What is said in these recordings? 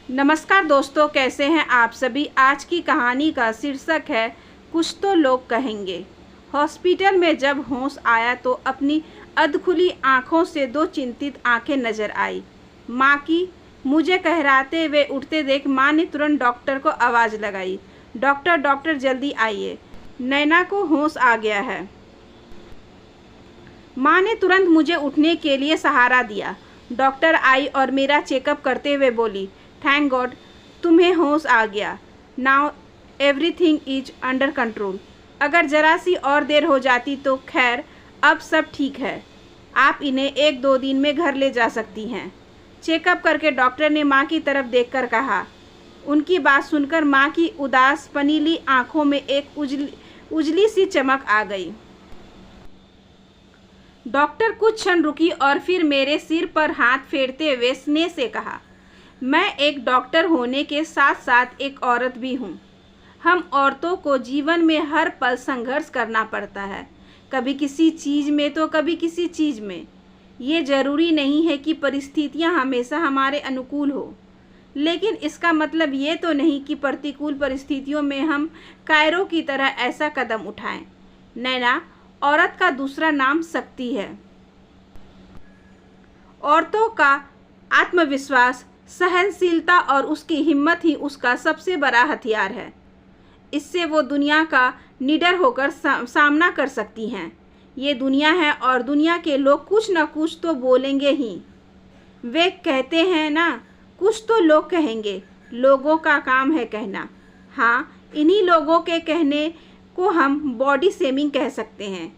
नमस्कार दोस्तों, कैसे हैं आप सभी। आज की कहानी का शीर्षक है कुछ तो लोग कहेंगे। हॉस्पिटल में जब होश आया तो अपनी अधखुली आंखों से दो चिंतित आंखें नजर आई। माँ की। मुझे कहराते हुए उठते देख माँ ने तुरंत डॉक्टर को आवाज़ लगाई। डॉक्टर डॉक्टर जल्दी आइए, नैना को होश आ गया है। माँ ने तुरंत मुझे उठने के लिए सहारा दिया। डॉक्टर आई और मेरा चेकअप करते हुए बोली, थैंक गॉड तुम्हें होश आ गया। Now everything is under control. अगर जरा सी और देर हो जाती तो खैर, अब सब ठीक है। आप इन्हें 1-2 दिन में घर ले जा सकती हैं। चेकअप करके डॉक्टर ने माँ की तरफ देखकर कहा। उनकी बात सुनकर माँ की उदास पनीली आंखों में एक उजली सी चमक आ गई। डॉक्टर कुछ क्षण रुकी और फिर मेरे सिर पर हाथ फेरते हुए स्नेह से कहा, मैं एक डॉक्टर होने के साथ साथ एक औरत भी हूँ। हम औरतों को जीवन में हर पल संघर्ष करना पड़ता है, कभी किसी चीज़ में तो कभी किसी चीज़ में। ये ज़रूरी नहीं है कि परिस्थितियाँ हमेशा हमारे अनुकूल हो, लेकिन इसका मतलब ये तो नहीं कि प्रतिकूल परिस्थितियों में हम कायरों की तरह ऐसा कदम उठाएं। नैना, औरत का दूसरा नाम शक्ति है। औरतों का आत्मविश्वास, सहनशीलता और उसकी हिम्मत ही उसका सबसे बड़ा हथियार है। इससे वो दुनिया का निडर होकर सामना कर सकती हैं। ये दुनिया है और दुनिया के लोग कुछ न कुछ तो बोलेंगे ही। वे कहते हैं ना, कुछ तो लोग कहेंगे। लोगों का काम है कहना। हाँ, इन्हीं लोगों के कहने को हम बॉडी शेमिंग कह सकते हैं।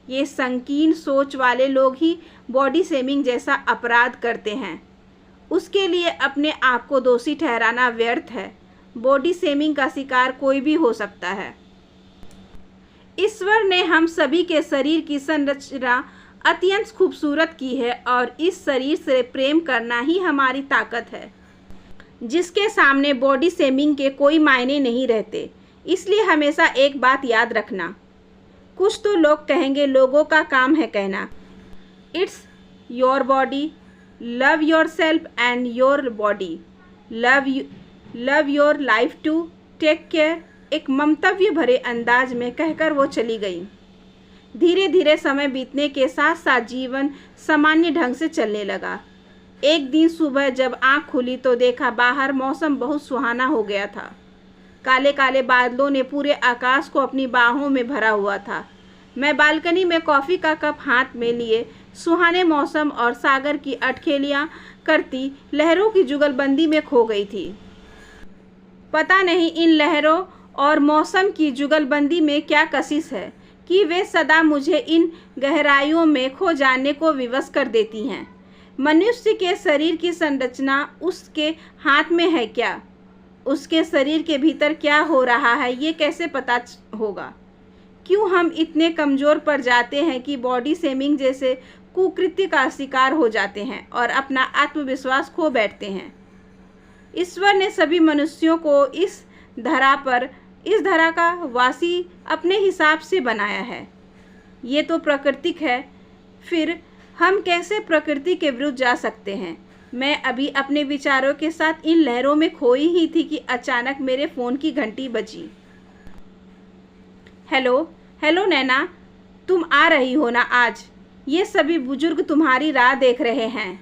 ये संकीर्ण सोच वाले लोग ही बॉडी शेमिंग जैसा अपराध करते हैं। उसके लिए अपने आप को दोषी ठहराना व्यर्थ है। बॉडी शेमिंग का शिकार कोई भी हो सकता है। ईश्वर ने हम सभी के शरीर की संरचना अत्यंत खूबसूरत की है और इस शरीर से प्रेम करना ही हमारी ताकत है, जिसके सामने बॉडी शेमिंग के कोई मायने नहीं रहते। इसलिए हमेशा एक बात याद रखना, कुछ तो लोग कहेंगे। लोगों का काम है कहना। It's your body, love yourself and your body, love your life too, take care. एक मंतव्य भरे अंदाज में कहकर वो चली गई। धीरे धीरे समय बीतने के साथ साथ जीवन सामान्य ढंग से चलने लगा। एक दिन सुबह जब आँख खुली तो देखा बाहर मौसम बहुत सुहाना हो गया था। काले काले बादलों ने पूरे आकाश को अपनी बाहों में भरा हुआ था। मैं बालकनी में कॉफ़ी का कप हाथ में लिए सुहाने मौसम और सागर की अटखेलियाँ करती लहरों की जुगलबंदी में खो गई थी। पता नहीं इन लहरों और मौसम की जुगलबंदी में क्या कशिश है कि वे सदा मुझे इन गहराइयों में खो जाने को विवश कर देती हैं। मनुष्य के शरीर की संरचना उसके हाथ में है क्या? उसके शरीर के भीतर क्या हो रहा है ये कैसे पता होगा? क्यों हम इतने कमज़ोर पड़ जाते हैं कि बॉडी शेमिंग जैसे कुकृत्य का शिकार हो जाते हैं और अपना आत्मविश्वास खो बैठते हैं? ईश्वर ने सभी मनुष्यों को इस धरा का वासी अपने हिसाब से बनाया है। ये तो प्राकृतिक है, फिर हम कैसे प्रकृति के विरुद्ध जा सकते हैं? मैं अभी अपने विचारों के साथ इन लहरों में खोई ही थी कि अचानक मेरे फ़ोन की घंटी बजी। हेलो नैना, तुम आ रही हो ना आज? ये सभी बुजुर्ग तुम्हारी राह देख रहे हैं।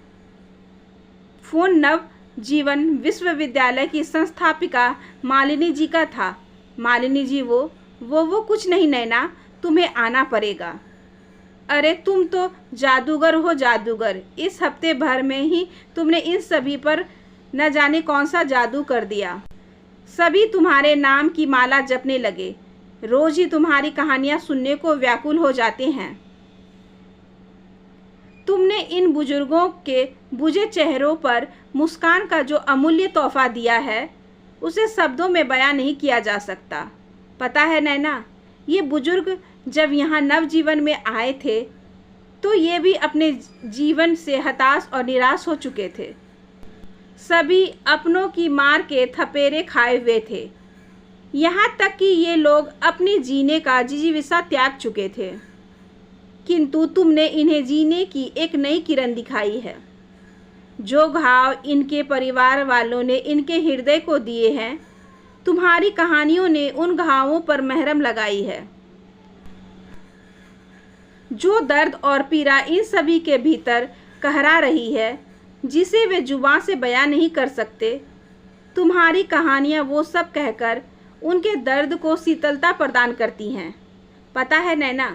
फ़ोन नव जीवन विश्वविद्यालय की संस्थापिका मालिनी जी का था। मालिनी जी वो कुछ नहीं नैना, तुम्हें आना पड़ेगा। अरे तुम तो जादूगर हो जादूगर। इस हफ्ते भर में ही तुमने इन सभी पर न जाने कौन सा जादू कर दिया। सभी तुम्हारे नाम की माला जपने लगे। रोज ही तुम्हारी कहानियां सुनने को व्याकुल हो जाते हैं। तुमने इन बुजुर्गों के बुझे चेहरों पर मुस्कान का जो अमूल्य तोहफा दिया है, उसे शब्दों में बयां नहीं किया जा सकता। पता है नैना, ये बुजुर्ग जब यहाँ नवजीवन में आए थे तो ये भी अपने जीवन से हताश और निराश हो चुके थे। सभी अपनों की मार के थपेरे खाए हुए थे। यहाँ तक कि ये लोग अपने जीने का जिजीविषा त्याग चुके थे, किंतु तुमने इन्हें जीने की एक नई किरण दिखाई है। जो घाव इनके परिवार वालों ने इनके हृदय को दिए हैं, तुम्हारी कहानियों ने उन घावों पर महरम लगाई है। जो दर्द और पीड़ा इन सभी के भीतर कहरा रही है, जिसे वे जुबान से बयां नहीं कर सकते, तुम्हारी कहानियाँ वो सब कहकर उनके दर्द को शीतलता प्रदान करती हैं। पता है नैना,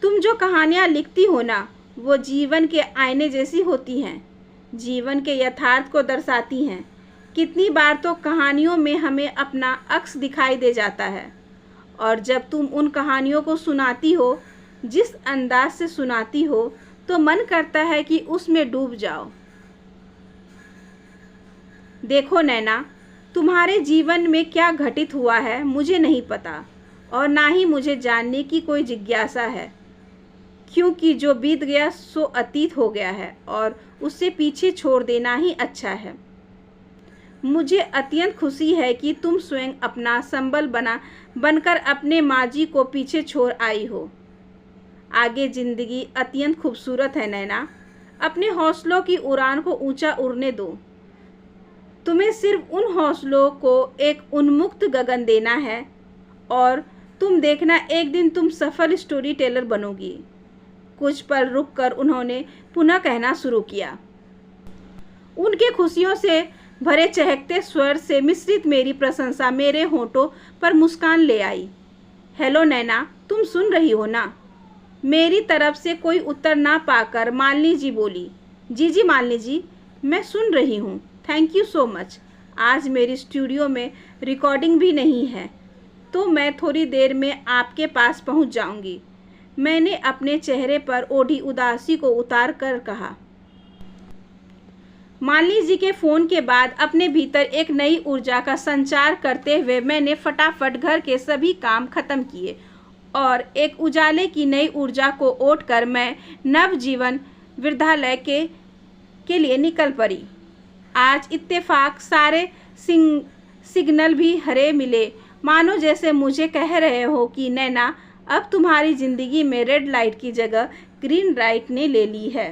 तुम जो कहानियाँ लिखती हो ना, वो जीवन के आईने जैसी होती हैं, जीवन के यथार्थ को दर्शाती हैं। कितनी बार तो कहानियों में हमें अपना अक्स दिखाई दे जाता है, और जब तुम उन कहानियों को सुनाती हो, जिस अंदाज से सुनाती हो, तो मन करता है कि उसमें डूब जाओ। देखो नैना, तुम्हारे जीवन में क्या घटित हुआ है मुझे नहीं पता, और ना ही मुझे जानने की कोई जिज्ञासा है, क्योंकि जो बीत गया सो अतीत हो गया है और उसे पीछे छोड़ देना ही अच्छा है। मुझे अत्यंत खुशी है कि तुम स्वयं अपना संबल बनकर अपने माजी को पीछे छोड़ आई हो। आगे जिंदगी अत्यंत खूबसूरत है नैना, अपने हौसलों की उड़ान को ऊंचा उड़ने दो। तुम्हें सिर्फ उन हौसलों को एक उन्मुक्त गगन देना है, और तुम देखना एक दिन तुम सफल स्टोरी टेलर बनोगी। कुछ पल रुककर उन्होंने पुनः कहना शुरू किया। उनके खुशियों से भरे चहकते स्वर से मिश्रित मेरी प्रशंसा मेरे होठों पर मुस्कान ले आई। हेलो नैना, तुम सुन रही हो ना? मेरी तरफ से कोई उत्तर ना पाकर मालिनी जी बोली। जी मालिनी जी, मैं सुन रही हूँ, थैंक यू सो मच। आज मेरी स्टूडियो में रिकॉर्डिंग भी नहीं है, तो मैं थोड़ी देर में आपके पास पहुँच जाऊँगी। मैंने अपने चेहरे पर ओढ़ी उदासी को उतार कर कहा। मालिनी जी के फ़ोन के बाद अपने भीतर एक नई ऊर्जा का संचार करते हुए मैंने फटाफट घर के सभी काम खत्म किए और एक उजाले की नई ऊर्जा को ओढ़ कर मैं नवजीवन वृद्धालय के लिए निकल पड़ी। आज इत्तेफाक सारे सिग्नल भी हरे मिले, मानो जैसे मुझे कह रहे हो कि नैना, अब तुम्हारी ज़िंदगी में रेड लाइट की जगह ग्रीन लाइट ने ले ली है।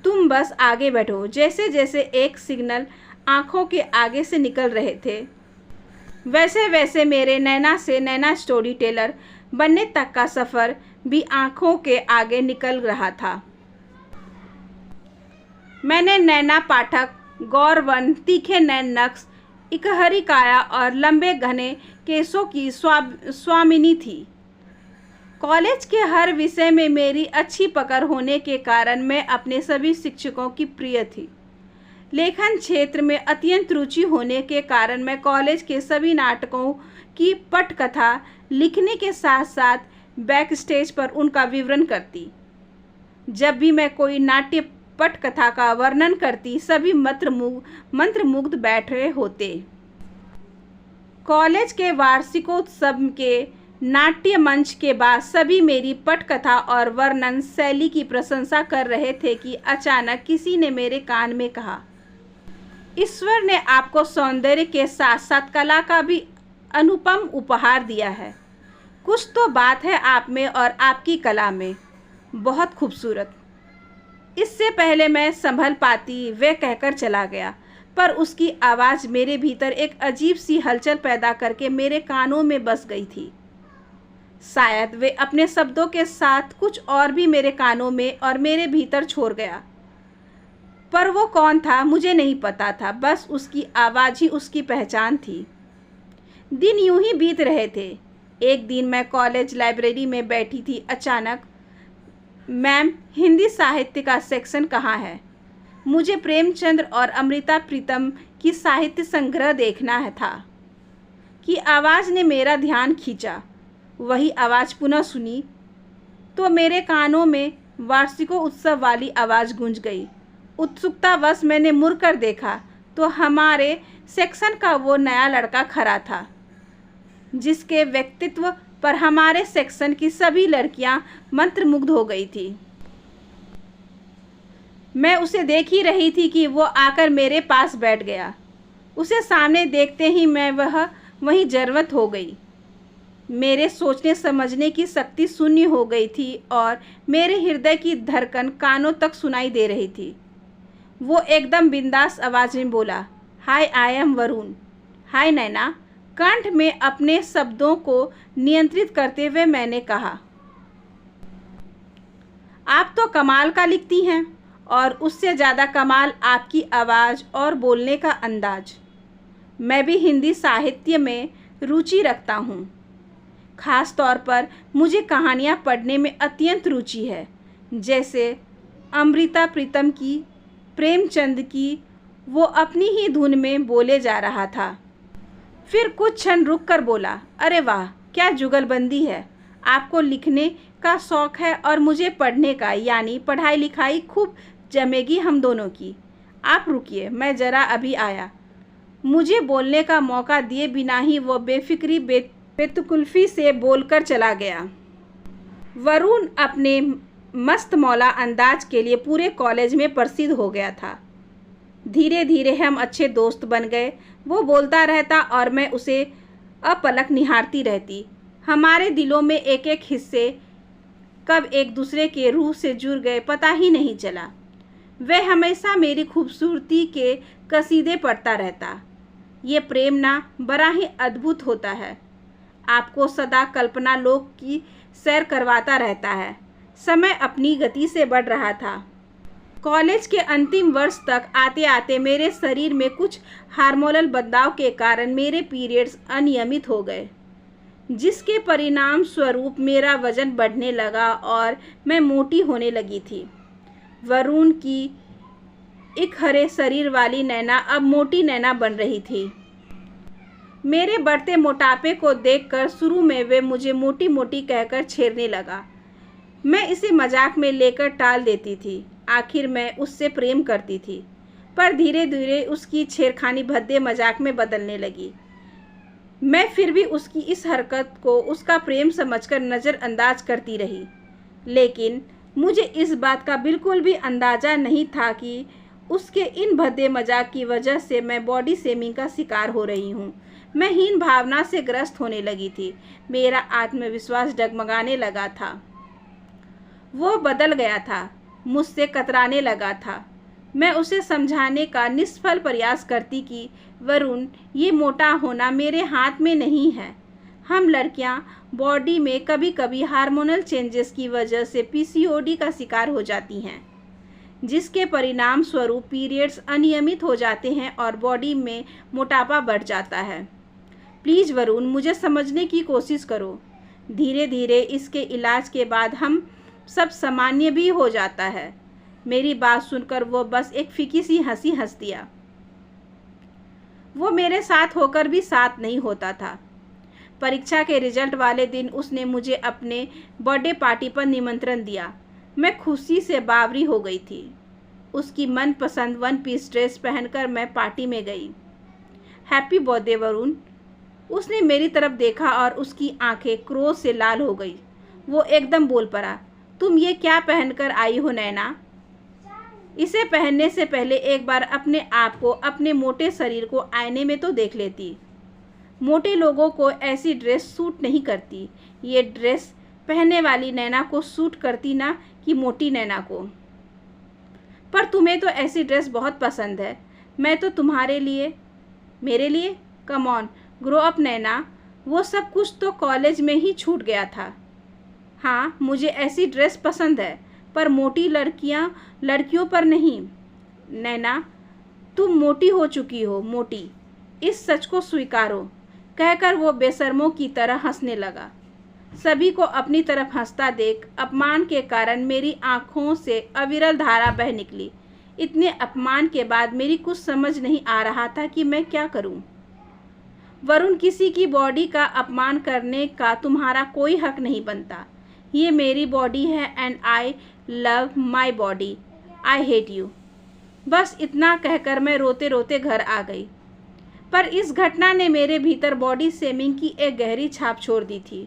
तुम बस आगे बढ़ो। जैसे जैसे एक सिग्नल आँखों के आगे से निकल रहे थे, वैसे वैसे मेरे नैना से नैना स्टोरी टेलर बनने तक का सफ़र भी आँखों के आगे निकल रहा था। मैंने नैना पाठक, गौरवन, तीखे नैन नक्श, इकहरी काया और लंबे घने केसों की स्वामिनी थी। कॉलेज के हर विषय में मेरी अच्छी पकड़ होने के कारण मैं अपने सभी शिक्षकों की प्रिय थी। लेखन क्षेत्र में अत्यंत रुचि होने के कारण मैं कॉलेज के सभी नाटकों की पटकथा लिखने के साथ साथ बैक स्टेज पर उनका विवरण करती। जब भी मैं कोई नाट्य पटकथा का वर्णन करती, सभी मंत्रमुग्ध बैठे होते। कॉलेज के वार्षिकोत्सव के नाट्य मंच के बाद सभी मेरी पटकथा और वर्णन शैली की प्रशंसा कर रहे थे कि अचानक किसी ने मेरे कान में कहा, ईश्वर ने आपको सौंदर्य के साथ साथ कला का भी अनुपम उपहार दिया है। कुछ तो बात है आप में और आपकी कला में, बहुत खूबसूरत। इससे पहले मैं संभल पाती वह कहकर चला गया, पर उसकी आवाज़ मेरे भीतर एक अजीब सी हलचल पैदा करके मेरे कानों में बस गई थी। शायद वे अपने शब्दों के साथ कुछ और भी मेरे कानों में और मेरे भीतर छोड़ गया, पर वो कौन था मुझे नहीं पता था। बस उसकी आवाज़ ही उसकी पहचान थी। दिन यूं ही बीत रहे थे। एक दिन मैं कॉलेज लाइब्रेरी में बैठी थी। अचानक, मैम, हिंदी साहित्य का सेक्शन कहाँ है? मुझे प्रेमचंद्र और अमृता प्रीतम की साहित्य संग्रह देखना था कि आवाज़ ने मेरा ध्यान खींचा। वही आवाज़ पुनः सुनी तो मेरे कानों में वार्षिकोत्सव वाली आवाज़ गूंज गई। उत्सुकतावश मैंने मुड़कर देखा तो हमारे सेक्शन का वो नया लड़का खड़ा था, जिसके व्यक्तित्व पर हमारे सेक्शन की सभी लड़कियां मंत्रमुग्ध हो गई थी। मैं उसे देख ही रही थी कि वो आकर मेरे पास बैठ गया। उसे सामने देखते ही मैं वहीं जरवत हो गई। मेरे सोचने समझने की शक्ति शून्य हो गई थी और मेरे हृदय की धड़कन कानों तक सुनाई दे रही थी। वो एकदम बिंदास आवाज़ में बोला, हाय आई एम वरुण। हाय नैना। कंठ में अपने शब्दों को नियंत्रित करते हुए मैंने कहा, आप तो कमाल का लिखती हैं, और उससे ज़्यादा कमाल आपकी आवाज़ और बोलने का अंदाज। मैं भी हिंदी साहित्य में रुचि रखता हूँ। ख़ास तौर पर मुझे कहानियाँ पढ़ने में अत्यंत रुचि है, जैसे अमृता प्रीतम की, प्रेमचंद की। वो अपनी ही धुन में बोले जा रहा था। फिर कुछ क्षण रुक कर बोला, अरे वाह, क्या जुगलबंदी है। आपको लिखने का शौक़ है और मुझे पढ़ने का, यानी पढ़ाई लिखाई खूब जमेगी हम दोनों की। आप रुकिए, मैं ज़रा अभी आया। मुझे बोलने का मौका दिए बिना ही वो बेफिक्री बेतकल्लुफ़ी से बोलकर चला गया। वरुण अपने मस्त मौला अंदाज के लिए पूरे कॉलेज में प्रसिद्ध हो गया था। धीरे धीरे हम अच्छे दोस्त बन गए। वो बोलता रहता और मैं उसे अपलक निहारती रहती। हमारे दिलों में एक एक हिस्से कब एक दूसरे के रूह से जुड़ गए पता ही नहीं चला। वह हमेशा मेरी खूबसूरती के कसीदे पढ़ता रहता। ये प्रेम ना बड़ा ही अद्भुत होता है। आपको सदा कल्पना लोक की सैर करवाता रहता है। समय अपनी गति से बढ़ रहा था। कॉलेज के अंतिम वर्ष तक आते आते मेरे शरीर में कुछ हार्मोनल बदलाव के कारण मेरे पीरियड्स अनियमित हो गए, जिसके परिणाम स्वरूप मेरा वजन बढ़ने लगा और मैं मोटी होने लगी थी। वरुण की इकहरे शरीर वाली नैना अब मोटी नैना बन रही थी। मेरे बढ़ते मोटापे को देखकर शुरू में वे मुझे मोटी मोटी कहकर छेड़ने लगा। मैं इसे मजाक में लेकर टाल देती थी। आखिर मैं उससे प्रेम करती थी, पर धीरे धीरे उसकी छेड़खानी भद्दे मजाक में बदलने लगी। मैं फिर भी उसकी इस हरकत को उसका प्रेम समझकर नज़रअंदाज करती रही, लेकिन मुझे इस बात का बिल्कुल भी अंदाज़ा नहीं था कि उसके इन भद्दे मजाक की वजह से मैं बॉडी शेमिंग का शिकार हो रही हूँ। मैं हीन भावना से ग्रस्त होने लगी थी। मेरा आत्मविश्वास डगमगाने लगा था। वो बदल गया था, मुझसे कतराने लगा था। मैं उसे समझाने का निष्फल प्रयास करती कि वरुण, ये मोटा होना मेरे हाथ में नहीं है। हम लड़कियां बॉडी में कभी कभी हार्मोनल चेंजेस की वजह से पीसीओडी का शिकार हो जाती हैं, जिसके परिणाम स्वरूप पीरियड्स अनियमित हो जाते हैं और बॉडी में मोटापा बढ़ जाता है। प्लीज़ वरुण, मुझे समझने की कोशिश करो। धीरे धीरे इसके इलाज के बाद हम सब सामान्य भी हो जाता है। मेरी बात सुनकर वो बस एक फीकी सी हंसी हंस दिया। वो मेरे साथ होकर भी साथ नहीं होता था। परीक्षा के रिजल्ट वाले दिन उसने मुझे अपने बर्थडे पार्टी पर निमंत्रण दिया। मैं खुशी से बावरी हो गई थी। उसकी मनपसंद वन पीस ड्रेस पहनकर मैं पार्टी में गई। Happy birthday Varun. उसने मेरी तरफ देखा और उसकी आंखें क्रोध से लाल हो गई। वो एकदम बोल पड़ा, तुम ये क्या पहनकर आई हो नैना? इसे पहनने से पहले एक बार अपने आप को, अपने मोटे शरीर को आईने में तो देख लेती। मोटे लोगों को ऐसी ड्रेस सूट नहीं करती। ये ड्रेस पहनने वाली नैना को सूट करती ना कि मोटी नैना को। पर तुम्हें तो ऐसी ड्रेस बहुत पसंद है। मैं तो तुम्हारे लिए, मेरे लिए, कम ऑन, ग्रो अप नैना। वो सब कुछ तो कॉलेज में ही छूट गया था। हाँ, मुझे ऐसी ड्रेस पसंद है, पर मोटी लड़कियों पर नहीं। नैना, तुम मोटी हो चुकी हो, मोटी। इस सच को स्वीकारो। कहकर वो बेशर्मों की तरह हंसने लगा। सभी को अपनी तरफ हंसता देख अपमान के कारण मेरी आंखों से अविरल धारा बह निकली। इतने अपमान के बाद मेरी कुछ समझ नहीं आ रहा था कि मैं क्या करूं। वरुण, किसी की बॉडी का अपमान करने का तुम्हारा कोई हक नहीं बनता। ये मेरी बॉडी है and I love my body. I hate you. बस इतना कहकर मैं रोते रोते घर आ गई। पर इस घटना ने मेरे भीतर बॉडी शेमिंग की एक गहरी छाप छोड़ दी थी।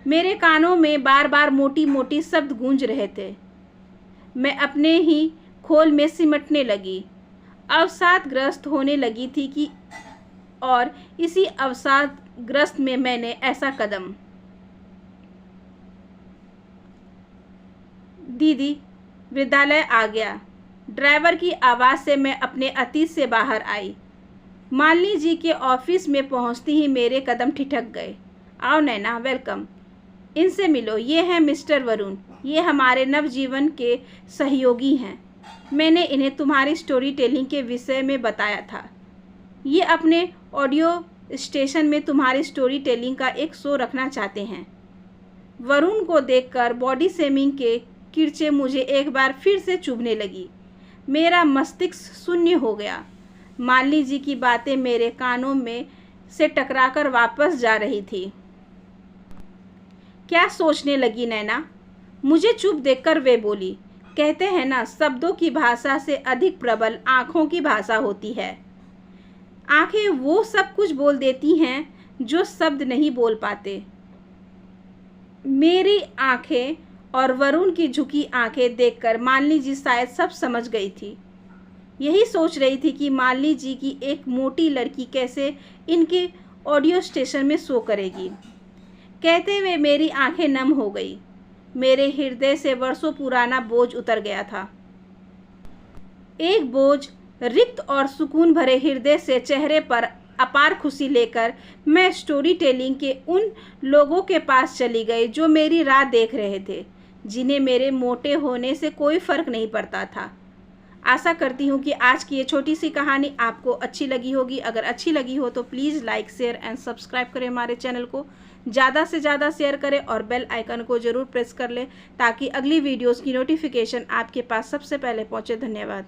मेरे कानों में बार बार मोटी मोटी शब्द गूंज रहे थे। मैं अपने ही खोल में सिमटने लगी, अवसादग्रस्त होने लगी थी कि और इसी अवसादग्रस्त में मैंने ऐसा कदम। दीदी, विद्यालय आ गया। ड्राइवर की आवाज़ से मैं अपने अतीत से बाहर आई। मालिनी जी के ऑफिस में पहुंचती ही मेरे कदम ठिठक गए। आओ नैना, वेलकम। इनसे मिलो, ये हैं मिस्टर वरुण, ये हमारे नवजीवन के सहयोगी हैं। मैंने इन्हें तुम्हारी स्टोरी टेलिंग के विषय में बताया था। ये अपने ऑडियो स्टेशन में तुम्हारी स्टोरी टेलिंग का एक शो रखना चाहते हैं। वरुण को देखकर बॉडी शेमिंग के किरचे मुझे एक बार फिर से चुभने लगी। मेरा मस्तिष्क शून्य हो गया। मालिनी जी की बातें मेरे कानों में से टकराकर वापस जा रही थी। क्या सोचने लगी नैना? मुझे चुप देखकर वे बोली, कहते हैं ना, शब्दों की भाषा से अधिक प्रबल आँखों की भाषा होती है। आँखें वो सब कुछ बोल देती हैं जो शब्द नहीं बोल पाते। मेरी आँखें और वरुण की झुकी आंखें देखकर मालिनी जी शायद सब समझ गई थी। यही सोच रही थी कि मालिनी जी की एक मोटी लड़की कैसे इनके ऑडियो स्टेशन में शो करेगी। कहते हुए मेरी आंखें नम हो गई। मेरे हृदय से वर्षों पुराना बोझ उतर गया था। एक बोझ रिक्त और सुकून भरे हृदय से चेहरे पर अपार खुशी लेकर मैं स्टोरी टेलिंग के उन लोगों के पास चली गई जो मेरी राह देख रहे थे, जिन्हें मेरे मोटे होने से कोई फ़र्क नहीं पड़ता था। आशा करती हूँ कि आज की ये छोटी सी कहानी आपको अच्छी लगी होगी। अगर अच्छी लगी हो तो please like, share and subscribe करें। हमारे चैनल को ज़्यादा से ज़्यादा शेयर करें और बेल आइकन को ज़रूर प्रेस कर लें ताकि अगली वीडियोज़ की नोटिफिकेशन आपके पास सबसे पहले पहुँचे। धन्यवाद।